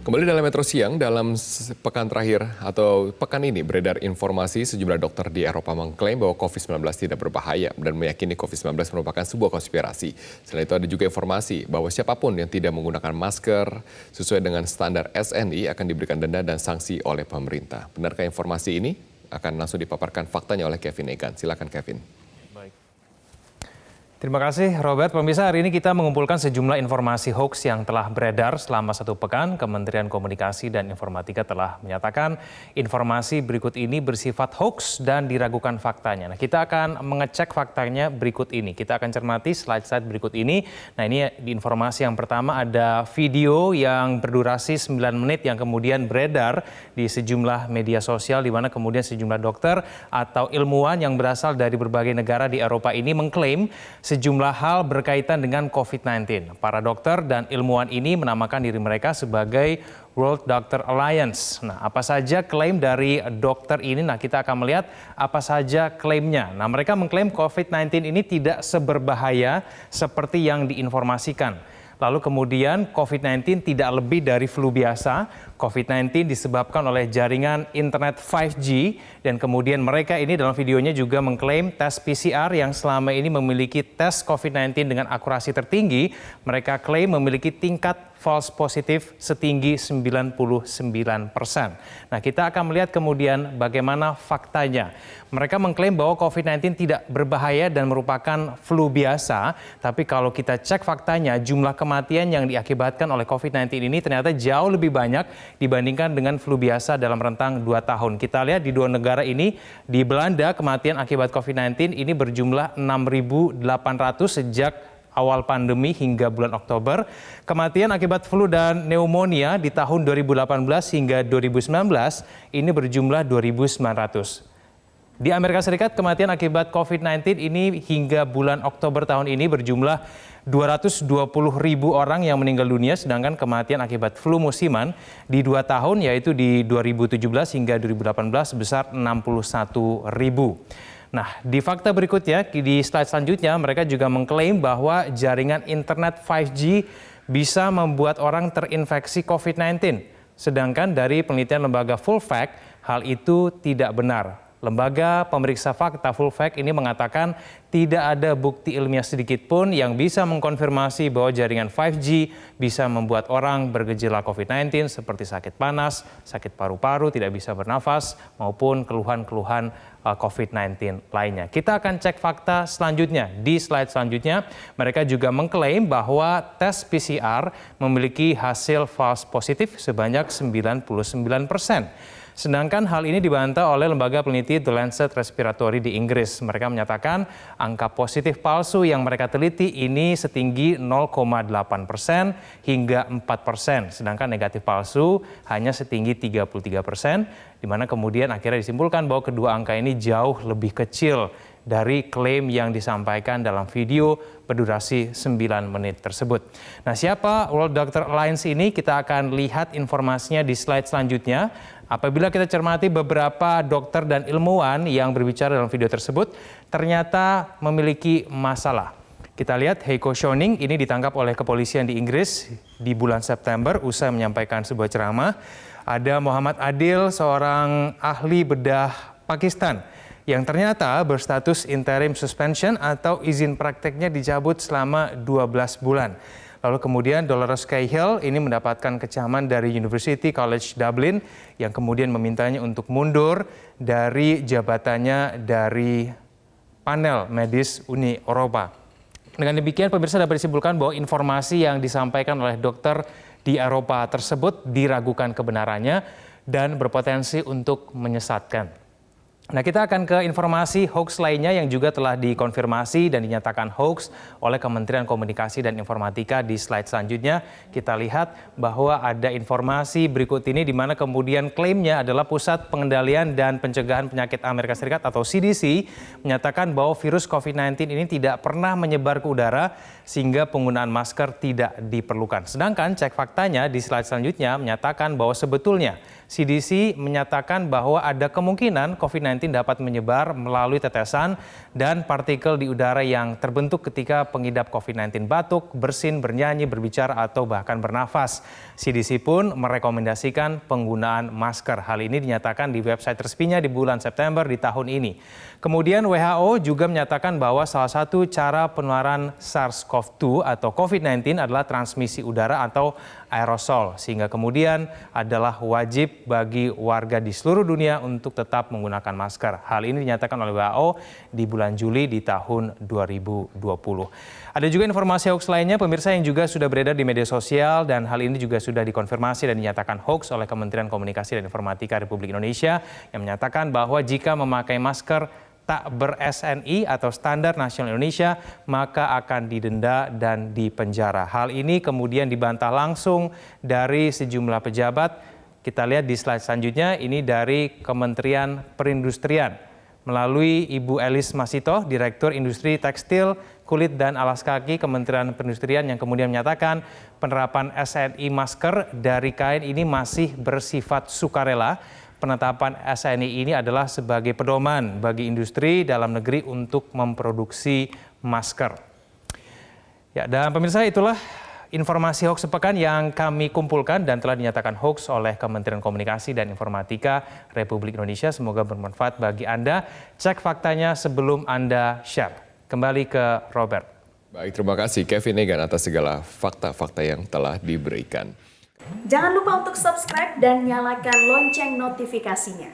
Kembali dalam Metro Siang, dalam pekan terakhir atau pekan ini beredar informasi sejumlah dokter di Eropa mengklaim bahwa COVID-19 tidak berbahaya dan meyakini COVID-19 merupakan sebuah konspirasi. Selain itu ada juga informasi bahwa siapapun yang tidak menggunakan masker sesuai dengan standar SNI akan diberikan denda dan sanksi oleh pemerintah. Benarkah informasi ini? Akan langsung dipaparkan faktanya oleh Kevin Egan. Silakan Kevin. Terima kasih Robert. Pemirsa, hari ini kita mengumpulkan sejumlah informasi hoax yang telah beredar selama satu pekan. Kementerian Komunikasi dan Informatika telah menyatakan informasi berikut ini bersifat hoax dan diragukan faktanya. Nah, kita akan mengecek faktanya berikut ini. Kita akan cermati slide-slide berikut ini. Nah, ini di informasi yang pertama ada video yang berdurasi 9 menit yang kemudian beredar di sejumlah media sosial di mana kemudian sejumlah dokter atau ilmuwan yang berasal dari berbagai negara di Eropa ini mengklaim sejumlah hal berkaitan dengan COVID-19. Para dokter dan ilmuwan ini menamakan diri mereka sebagai World Doctor Alliance. Nah, apa saja klaim dari dokter ini? Nah, kita akan melihat apa saja klaimnya. Nah, mereka mengklaim COVID-19 ini tidak seberbahaya seperti yang diinformasikan. Lalu kemudian COVID-19 tidak lebih dari flu biasa. COVID-19 disebabkan oleh jaringan internet 5G. Dan kemudian mereka ini dalam videonya juga mengklaim tes PCR yang selama ini memiliki tes COVID-19 dengan akurasi tertinggi. Mereka klaim memiliki tingkat false positif setinggi 99%. Nah, kita akan melihat kemudian bagaimana faktanya. Mereka mengklaim bahwa COVID-19 tidak berbahaya dan merupakan flu biasa. Tapi kalau kita cek faktanya, jumlah kematian yang diakibatkan oleh COVID-19 ini ternyata jauh lebih banyak dibandingkan dengan flu biasa dalam rentang 2 tahun. Kita lihat di dua negara ini, di Belanda kematian akibat COVID-19 ini berjumlah 6.800 sejak awal pandemi hingga bulan Oktober. Kematian akibat flu dan pneumonia di tahun 2018 hingga 2019 ini berjumlah 2.900. Di Amerika Serikat, kematian akibat COVID-19 ini hingga bulan Oktober tahun ini berjumlah 220.000 orang yang meninggal dunia, sedangkan kematian akibat flu musiman di 2 tahun yaitu di 2017 hingga 2018 sebesar 61.000. Nah, di fakta berikutnya, di slide selanjutnya, mereka juga mengklaim bahwa jaringan internet 5G bisa membuat orang terinfeksi COVID-19. Sedangkan dari penelitian lembaga Full Fact, hal itu tidak benar. Lembaga pemeriksa fakta Full Fact ini mengatakan tidak ada bukti ilmiah sedikit pun yang bisa mengkonfirmasi bahwa jaringan 5G bisa membuat orang bergejala COVID-19 seperti sakit panas, sakit paru-paru, tidak bisa bernafas, maupun keluhan-keluhan COVID-19 lainnya. Kita akan cek fakta selanjutnya. Di slide selanjutnya, mereka juga mengklaim bahwa tes PCR memiliki hasil false positif sebanyak 99%. Sedangkan hal ini dibantah oleh lembaga peneliti The Lancet Respiratory di Inggris. Mereka menyatakan angka positif palsu yang mereka teliti ini setinggi 0,8% hingga 4%. Sedangkan negatif palsu hanya setinggi 33%, di mana kemudian akhirnya disimpulkan bahwa kedua angka ini jauh lebih kecil dari klaim yang disampaikan dalam video berdurasi 9 menit tersebut. Nah, siapa World Doctor Alliance ini? Kita akan lihat informasinya di slide selanjutnya. Apabila kita cermati beberapa dokter dan ilmuwan yang berbicara dalam video tersebut, ternyata memiliki masalah. Kita lihat Heiko Schöning ini ditangkap oleh kepolisian di Inggris di bulan September usai menyampaikan sebuah ceramah. Ada Muhammad Adil, seorang ahli bedah Pakistan, yang ternyata berstatus interim suspension atau izin prakteknya dicabut selama 12 bulan. Lalu kemudian Dolores Cahill ini mendapatkan kecaman dari University College Dublin yang kemudian memintanya untuk mundur dari jabatannya dari panel medis Uni Eropa. Dengan demikian, pemirsa dapat disimpulkan bahwa informasi yang disampaikan oleh dokter di Eropa tersebut diragukan kebenarannya dan berpotensi untuk menyesatkan. Nah, kita akan ke informasi hoax lainnya yang juga telah dikonfirmasi dan dinyatakan hoax oleh Kementerian Komunikasi dan Informatika. Di slide selanjutnya kita lihat bahwa ada informasi berikut ini di mana kemudian klaimnya adalah Pusat Pengendalian dan Pencegahan Penyakit Amerika Serikat atau CDC menyatakan bahwa virus COVID-19 ini tidak pernah menyebar ke udara sehingga penggunaan masker tidak diperlukan. Sedangkan cek faktanya di slide selanjutnya menyatakan bahwa sebetulnya CDC menyatakan bahwa ada kemungkinan COVID-19 dapat menyebar melalui tetesan dan partikel di udara yang terbentuk ketika pengidap COVID-19 batuk, bersin, bernyanyi, berbicara, atau bahkan bernafas. CDC pun merekomendasikan penggunaan masker. Hal ini dinyatakan di website resminya di bulan September di tahun ini. Kemudian WHO juga menyatakan bahwa salah satu cara penularan SARS-CoV-2 atau COVID-19 adalah transmisi udara atau aerosol, sehingga kemudian adalah wajib bagi warga di seluruh dunia untuk tetap menggunakan masker. Hal ini dinyatakan oleh WHO di bulan Juli di tahun 2020. Ada juga informasi hoax lainnya, pemirsa, yang juga sudah beredar di media sosial dan hal ini juga sudah dikonfirmasi dan dinyatakan hoax oleh Kementerian Komunikasi dan Informatika Republik Indonesia yang menyatakan bahwa jika memakai masker tak ber-SNI atau Standar Nasional Indonesia, maka akan didenda dan dipenjara. Hal ini kemudian dibantah langsung dari sejumlah pejabat. Kita lihat di slide selanjutnya, ini dari Kementerian Perindustrian. Melalui Ibu Elis Masito, Direktur Industri Tekstil, Kulit dan Alas Kaki Kementerian Perindustrian, yang kemudian menyatakan penerapan SNI masker dari kain ini masih bersifat sukarela. Penetapan SNI ini adalah sebagai pedoman bagi industri dalam negeri untuk memproduksi masker. Ya, dan pemirsa, itulah informasi hoax sepekan yang kami kumpulkan dan telah dinyatakan hoax oleh Kementerian Komunikasi dan Informatika Republik Indonesia. Semoga bermanfaat bagi Anda. Cek faktanya sebelum Anda share. Kembali ke Robert. Baik, terima kasih Kevin Egan atas segala fakta-fakta yang telah diberikan. Jangan lupa untuk subscribe dan nyalakan lonceng notifikasinya.